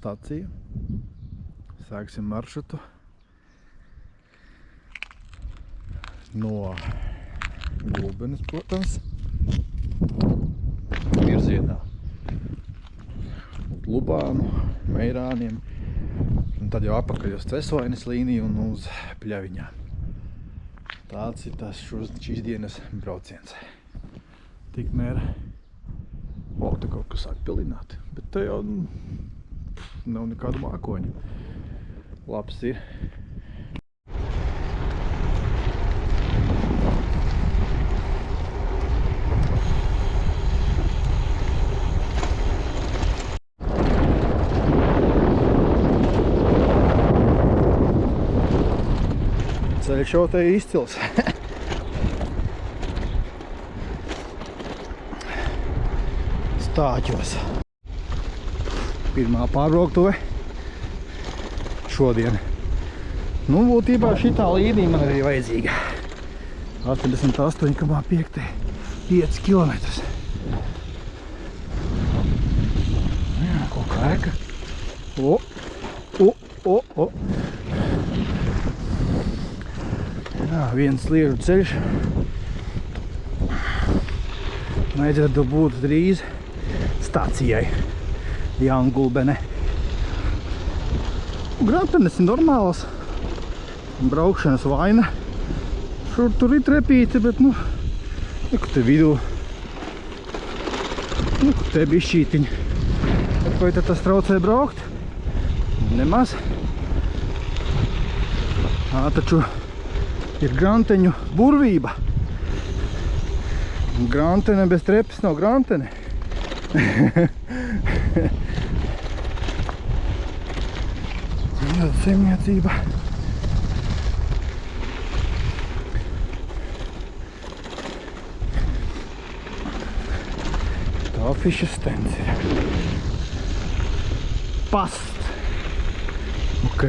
stacija. Sāksim maršrutu no Gulbenes, protams, virzienā uz Lubānu, Meirāniem, un tad jau apakaļ uz Cesvainas līniju un uz Pļaviņām. Tāds ir tas šīs dienas brauciens. Tikmēr te kaut kas sāk pilināt, bet te jau nav nekādu mākoņu. Labs ir. Ceļš jau te ir izcils. Stāķos. Pirmā pārbrauktuve šodien. Nu, būtībā šitā līnija man arī vajadzīga. 88,5 km. Jā, kaut kā eka. Jā, viens sliežu ceļš. Vajadzētu būt drīz stacijai Jaungulbene. Grantenes ir normālas. Braukšanas vaina. Šur tur ir trepīte, bet kur te vidū. Kur te bišķītiņi. Vai tad tas traucē braukt? Nemaz. Taču ir granteņu burvība. Grantene bez trepes nav grantene. Zemniecība. Tā fiša stends ir. Past. Ok.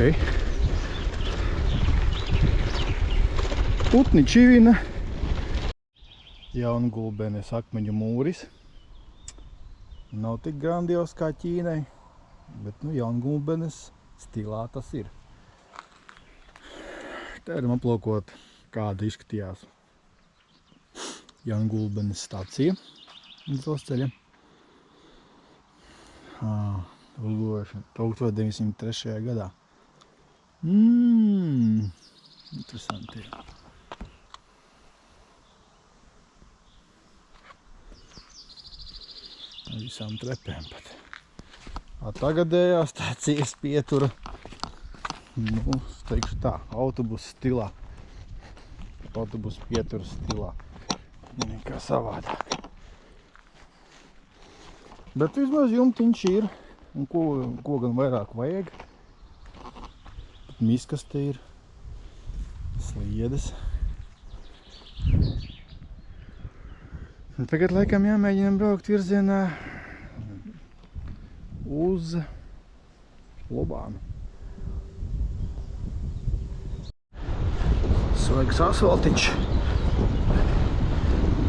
Putni čivina. Jaungulbenes akmeņu mūris. Nav tik grandios kā Ķīnai, bet Jaungulbenes stilā tas ir. Te varam aplūkot, kāda izskatījās Jaungulbenes stacija uz dzelzceļa. Uzbūvēšana 1903. gadā. Interesanti. Visām trepēm pat. Tagadējā stācijas pietura, teikšu tā, autobusu stilā. Autobusu pietura stilā. Nekā savādāk. Bet vismaz jumtiņš ir. Un ko gan vairāk vajag. Miskas te ir. Sliedes. Tagad laikam jāmēģinām braukt virzienā uz Lubānu. Svaigs asfaltiņš.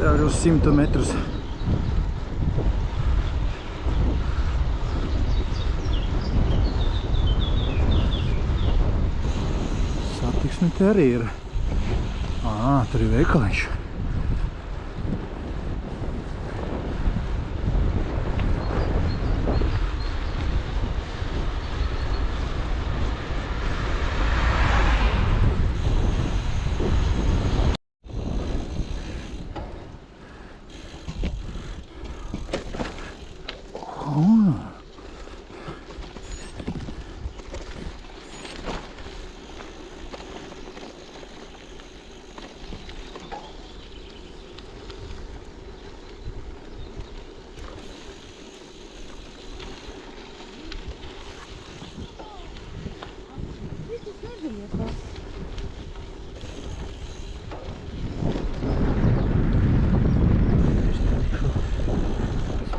Daži uz 100 metrus. Satiksme te arī ir. Tur ir veikaliņš.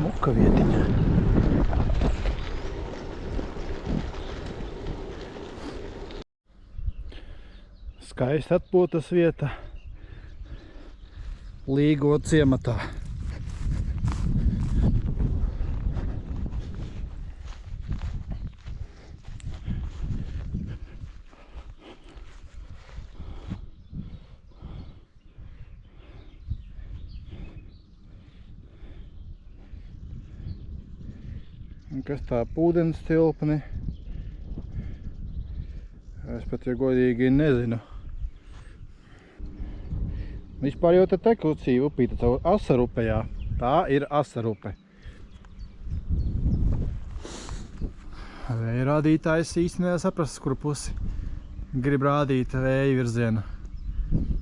Smuka vietiņa. Skaisti atpūtas vieta Līgo ciematā. kas tā ūdens tilpne. Es pat, ja godīgi, nezinu. Vispār jau te tek Lucija upīte caur Asarupe, jā. Tā ir Asarupe. Vēja rādītājs īsti nesaprast, kuru pusi grib rādīt vēja virzienu.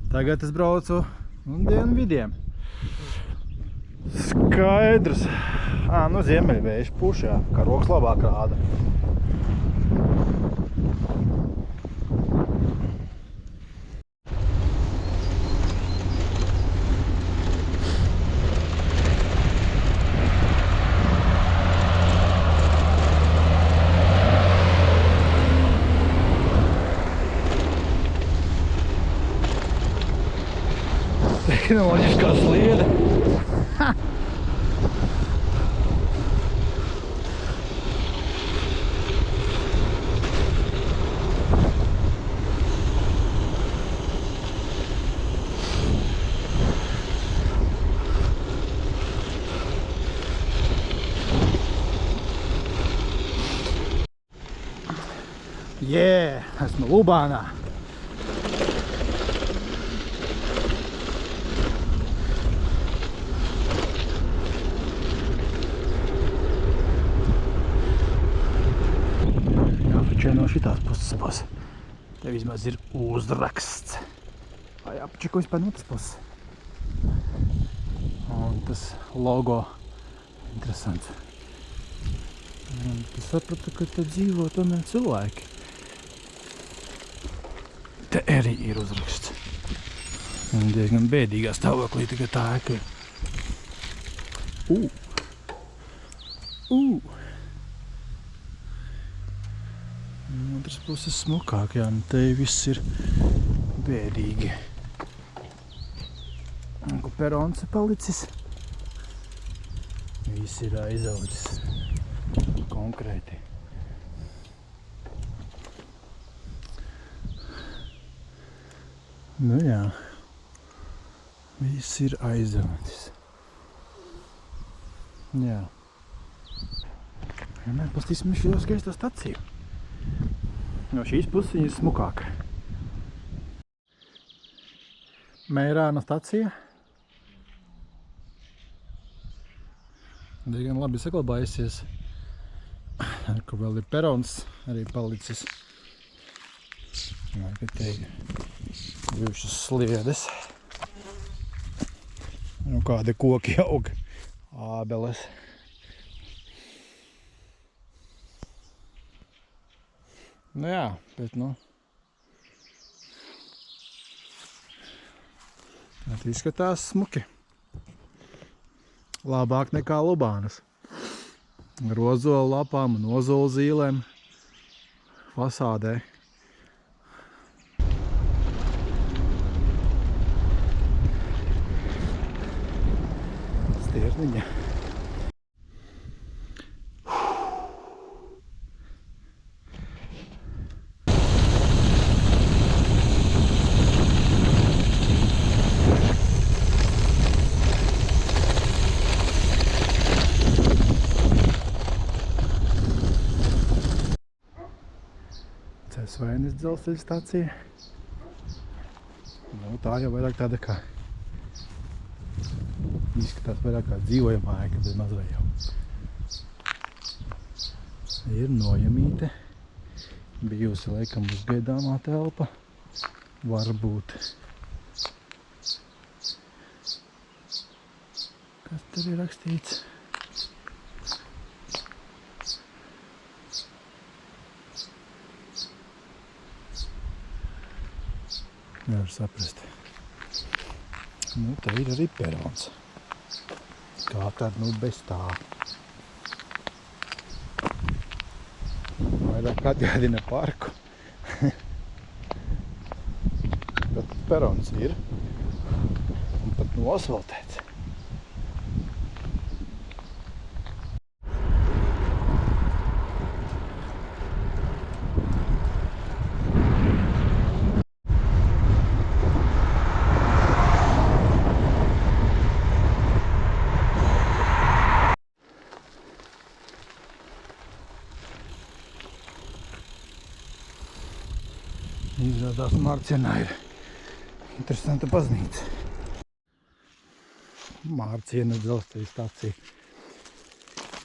Tagad es braucu dienvidiem. Skaidrs. Nu ziemeļvējš puš, jā. Karoks labāk rāda. Tehnoloģiskā sliede. Ha! Jē, esmu Lubānā. Jāpačē no šitās puses. Te vismaz ir uzraksts. Vai jāpačeko vispār no tas puses. Un tas logo interesants. Un es sapratu, ka te dzīvo tomēr cilvēki. Te arī ir uzraksts. Un diezgan bēdīgā stāvoklī tagad tā ēka. Otras puses smukāk, jā, un te viss ir bēdīgi. Un ko perons ir palicis, viss ir aizaudzis konkrēti. Nu jā, viss ir aizaudzis. Jā. Vienmēr pastīsim šo skaisto staciju. No šīs puses viņa ir smukāka. Meirāna stacija. Diezgan labi saglabājusies. Kur vēl ir perons arī palicis. Ka te ir bijušas sliedes. Nu, kādi koki aug. Ābeles. Nu jā, bet tā izskatās smuki. Labāk nekā Lubānas. Ar ozolu lapām un ozolu zīlēm fasādē. Stirniņa. Cēsvainis dzelzceļa stacija. Nu, tā jau vairāk tāda kā izskatās vairāk kā dzīvojamā ēka, bet maz vai jau. Ir nojamīte. Bijusi laikam uzgaidāmā telpa. Varbūt. Kas tur ir rakstīts? Nevar saprast. Nu, te ir arī perons. Kā tad, nu, bez tā. Vairāk atgādina parku. Bet perons ir. Un pat nosvaltēts. Izrādās Mārcienā ir interesanta baznīca. Mārciena dzelzceļa stacija.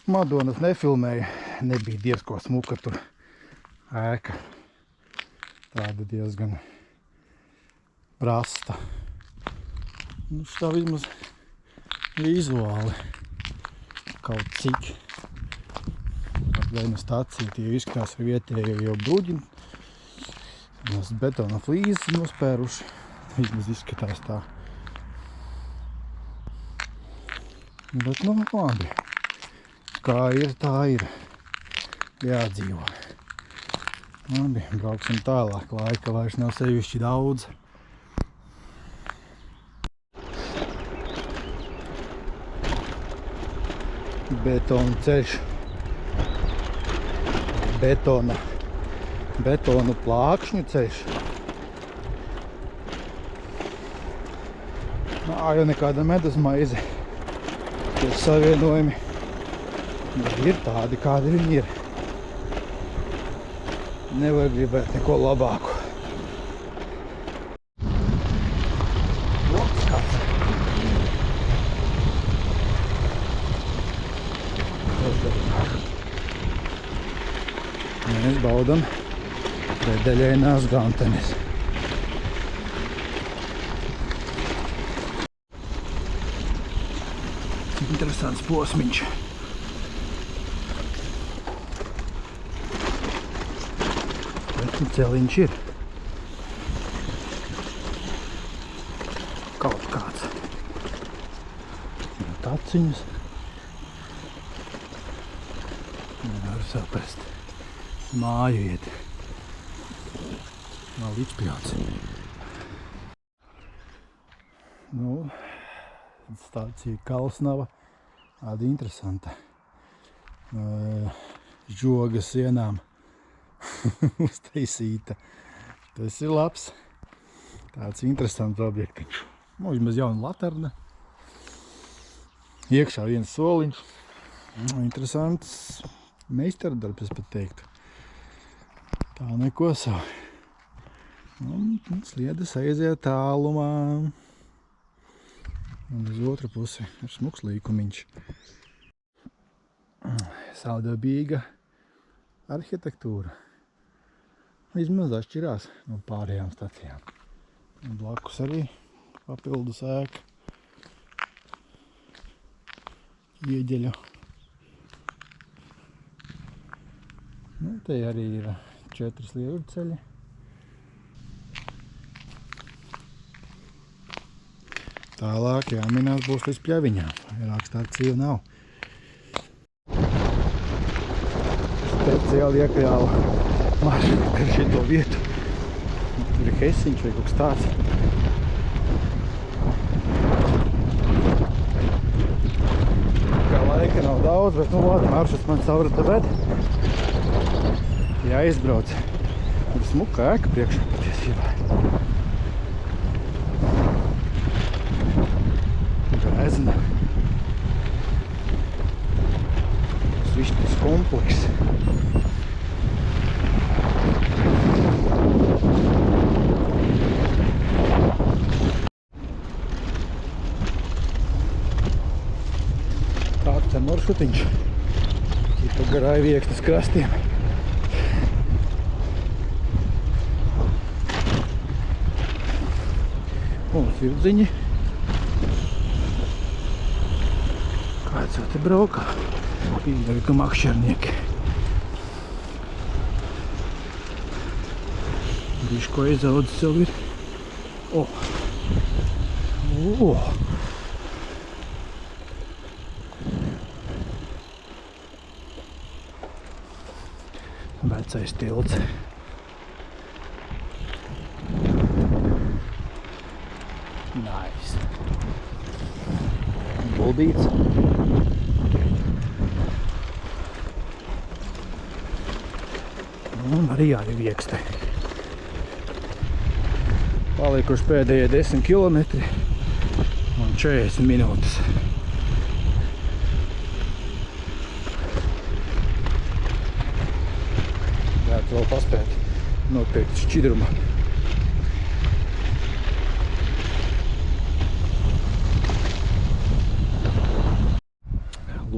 Madonas nefilmēja, nebija diezko smuka tur ēka. Tāda diezgan rasta. Nu, tā vismaz vizuāli kaut cik. Viena stacija tie izskatās ar vietējo jau bruģinu. Mēs betona flīzes nospēruši. Vismaz izskatās tā. Bet nu labi. Kā ir, tā ir. Jādzīvo. Labi, brauksim tālāk. Laika vairs nav sevišķi daudz. Betona ceļš. Betonu plākšņu ceļš. Jau nekāda medus maize. Tie savienojumi ir tādi, kādi viņi ir. Nevar gribēt neko labāku. Loks kāds. Mēs baudam pēdēļainās gantenes. Interesants posmiņš. Bet celiņš ir. Kaut kāds. Taciņas. Nevaru saprast. Māju iet. Nav līdzpļauts. Nu, stācija Kalsnava. Tāda interesanta. Žoga sienām uztaisīta. Tas ir labs. Tāds interesants objektiņš. Nu, vismaz jauna laterna. Iekšā viens soliņš. Interesants meistardarbs, es pat teiktu. Tā neko savu. Un sliedes aiziet tālumā. Un uz otru pusi ir smuks līkumiņš. Savdabīga arhitektūra. Vismaz atšķirās no pārējām stacijām. Un blakus arī papildus ēka. Ieģeļu. Nu, te arī ir 4 liegurceļi. Tālāk jāminās būs līdz Pļaviņām. Vairāk stāciju nav. Speciāli iekļāva maršrutu par šito vietu. Tur ir Hesiņš vai kaut kas tāds. Kā laika nav daudz, bet nu labi, maršruts man savrata, bet jāizbrauc. Ir smuka ēka priekšā patiesībā. Grezna. Svišķis kompleks. Tāds te maršrutiņš. Cipa garai Viekstas krastiem. Un sirdziņi. Kāds jau te braukā. Pīdari, ka makšķernieki. Biško izaudz sev ir. Vecais tilts. Nice. Buldīts. Un arī jāri Viekste. Palikuši pēdējie 10 kilometri un 40 minūtes. Vēl paspēt nopirkt šķidrumu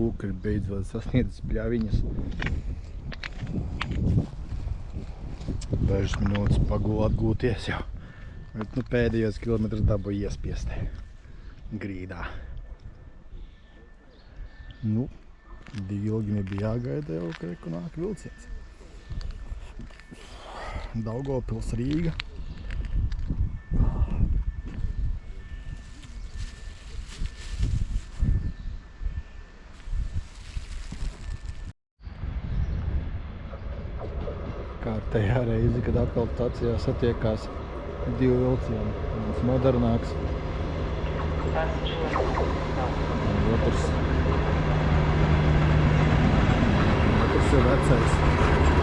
lūk, ir beidzot sasniedzis Bļaviņas. Dažas minūtes atgūties jau. Bet, nu, pēdējos kilometrus dabūju iespiest grīdā. Nu, ilgi nebija jāgaida jau, ka reku nāk vilciens. Daugavpils, Rīga. Kārtējā reize, kad atkal stacijā satiekās divi vilcieni. Viens modernāks. Un otrs ir vecais.